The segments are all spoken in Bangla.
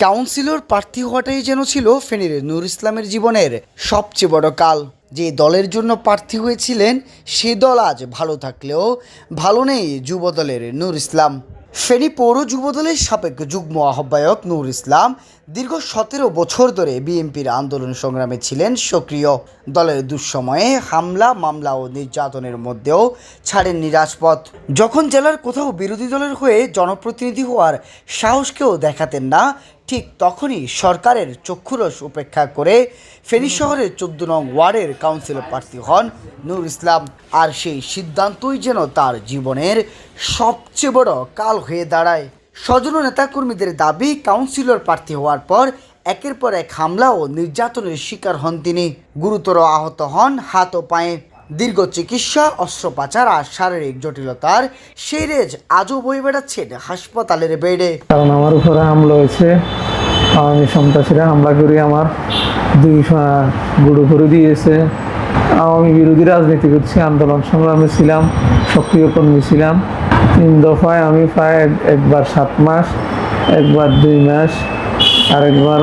কাউন্সিলর প্রার্থী হওয়াটাই যেন ছিল ফেনীর নূর ইসলামের জীবনের সবচেয়ে বড় কাল। যে দলের জন্য প্রার্থী হয়েছিলেন সে দল আজ ভালো থাকলেও ভালো নেই যুব দলের নূর ইসলাম। ফেনী পৌর যুবদলের সাবেক যুগ্ম আহ্বায়ক নূর ইসলাম দীর্ঘ 17 বছর ধরে বিএনপির আন্দোলন সংগ্রামে ছিলেন সক্রিয়। দলের দুঃসময়ে হামলা, মামলা ও নির্যাতনের মধ্যেও ছাড়েননি রাজপথ। যখন জেলার কোথাও বিরোধী দলের হয়ে জনপ্রতিনিধি হওয়ার সাহসকেও দেখাতেন না, ঠিক তখনই সরকারের চক্ষুরস উপেক্ষা করে ফেনী শহরের 14 নং ওয়ার্ডের কাউন্সিলর প্রার্থী হন নূর ইসলাম। আর সেই সিদ্ধান্তই যেন তার জীবনের সবচেয়ে বড় কাল হয়ে দাঁড়ায়। স্বজন নেতাকর্মীদের দাবি, কাউন্সিলর প্রার্থী হওয়ার পর একের পর এক হামলা ও নির্যাতনের শিকার হন তিনি। গুরুতর আহত হন হাত ও পায়ে। দীর্ঘ চিকিৎসা, অস্ত্রোপচার আর শারীরিক জটিলতার সেই রেজ আজও বয়ে বেড়াচ্ছেন হাসপাতালের বেডে। কারণ আমার উপরে হামলা হয়েছে, আওয়ামী সন্ত্রাসীরা হামলা করে আমার 2 গুঁড়ো করে দিয়েছে। আওয়ামী বিরোধী রাজনীতি করছি, আন্দোলন সংগ্রামে ছিলাম, সক্রিয় কর্মী ছিলাম। 3 দফায় আমি প্রায় একবার 7 মাস, একবার 2 মাস, আর একবার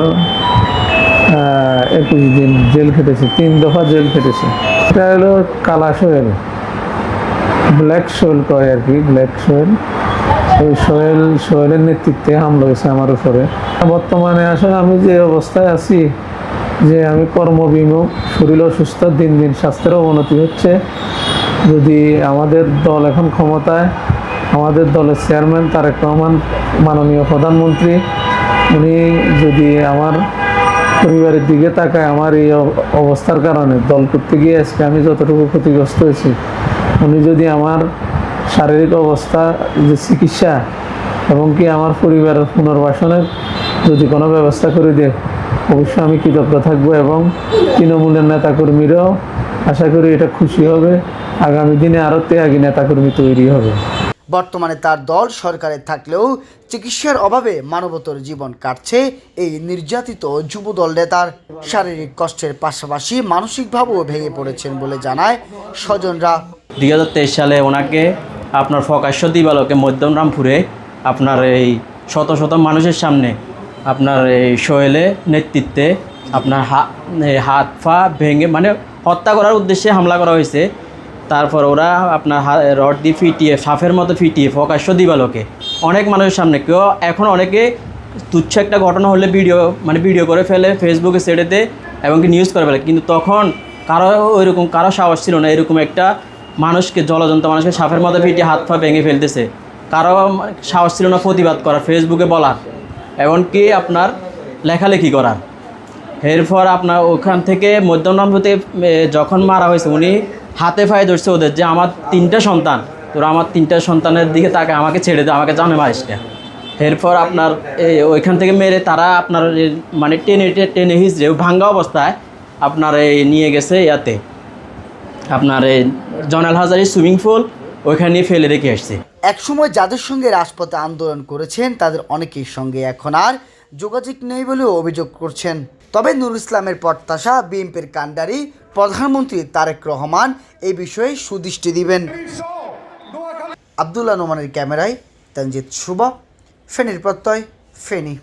21 দিন জেল খেটেছি। 3 দফা জেল খেটেছি। এটা হলো কালা সোহেল, ব্ল্যাক সোহেল কয় আর কি, ব্ল্যাক সোহেল। ওই সোহেলের নেতৃত্বে হামলা হয়েছে আমার উপরে। বর্তমানে আসলে আমি যে অবস্থায় আছি, যে আমি কর্মবিমুখ, শরীর অসুস্থ, দিন দিন স্বাস্থ্যের অবনতি হচ্ছে। যদি আমাদের দল এখন ক্ষমতায়, আমাদের দলের চেয়ারম্যান তারেক রহমান, মাননীয় প্রধানমন্ত্রী, উনি যদি আমার পরিবারের দিকে তাকায়, আমার এই অবস্থার কারণে দল করতে গিয়ে আজকে আমি যতটুকু ক্ষতিগ্রস্ত হয়েছি, উনি যদি আমার শারীরিক অবস্থা, যে চিকিৎসা এবং কি আমার পরিবারের পুনর্বাসনের যদি কোনো ব্যবস্থা করে দেয়, অবশ্যই আমি কৃতজ্ঞ থাকবো। এবং তৃণমূলের নেতাকর্মীরাও আশা করি এটা খুশি হবে। আগামী দিনে আরও ত্যাগী নেতাকর্মী তৈরি হবে। বর্তমানে তার দল সরকারে থাকলেও চিকিৎসার অভাবে মানবতর জীবন কাটছে এই নির্যাতিত যুবদল নেতার। শারীরিক কষ্টের পাশাপাশি মানসিকভাবেও ভেঙে পড়েছেন বলে জানায় স্বজনরা। 2023 সালে ওনাকে আপনার প্রকাশ্য দিবালোকে মধ্যমরামপুরে আপনার এই শত শত মানুষের সামনে আপনার এই সোহেলের নেতৃত্বে আপনার হাত পা ভেঙে, মানে হত্যা করার উদ্দেশ্যে হামলা করা হয়েছে। তারপর ওরা আপনার রড দিয়ে ফিটিয়ে, সাফের মতো ফিটিয়ে প্রকাশ্য দিবালোকে অনেক মানুষের সামনে, কেউ এখন অনেকে তুচ্ছ একটা ঘটনা হলে ভিডিও করে ফেলে, ফেসবুকে ছেড়ে দেয় এবং কি নিউজ করে ফেলে। কিন্তু তখন কারো সাহস ছিল না এরকম একটা মানুষকে, জলজন্ত মানুষকে সাফের মতো ফিটিয়ে হাত পা ভেঙে ফেলতেছে। কারো সাহস ছিল না প্রতিবাদ করার, ফেসবুকে বলার, এমনকি আপনার লেখালেখি করার। এরপর আপনার ওখান থেকে মধ্যমরামপুরে যখন মারা হয়েছে, উনি হাতে পায়ে ধরছে ওদের, যে আমার 3টা সন্তান, তোরা আমার 3টা সন্তানের দিকে তাকে আমাকে ছেড়ে দে, আমাকে জানে মারিসটা। এরপর আপনার ওইখান থেকে মেরে তারা আপনার মানে টেনে হিজড়ে ভাঙ্গা অবস্থায় আপনার নিয়ে গেছে ইয়াতে, আপনার জয়নাল হাজারী সুইমিং পুল, ওইখানে নিয়ে ফেলে রেখে আসছে। একসময় যাদের সঙ্গে রাজপথে আন্দোলন করেছেন তাদের অনেকের সঙ্গে এখন আর যোগাযোগ নেই বলেও অভিযোগ করছেন। তবে নূর ইসলামের প্রত্যাশা, বিএনপির কাণ্ডারি প্রধানমন্ত্রী তারেক রহমান এই বিষয়ে সুদৃষ্টি দিবেন। আব্দুল্লাহ নোমানের ক্যামেরায় তানজিদ শুভ, ফেনীর প্রত্যয়, ফেনী।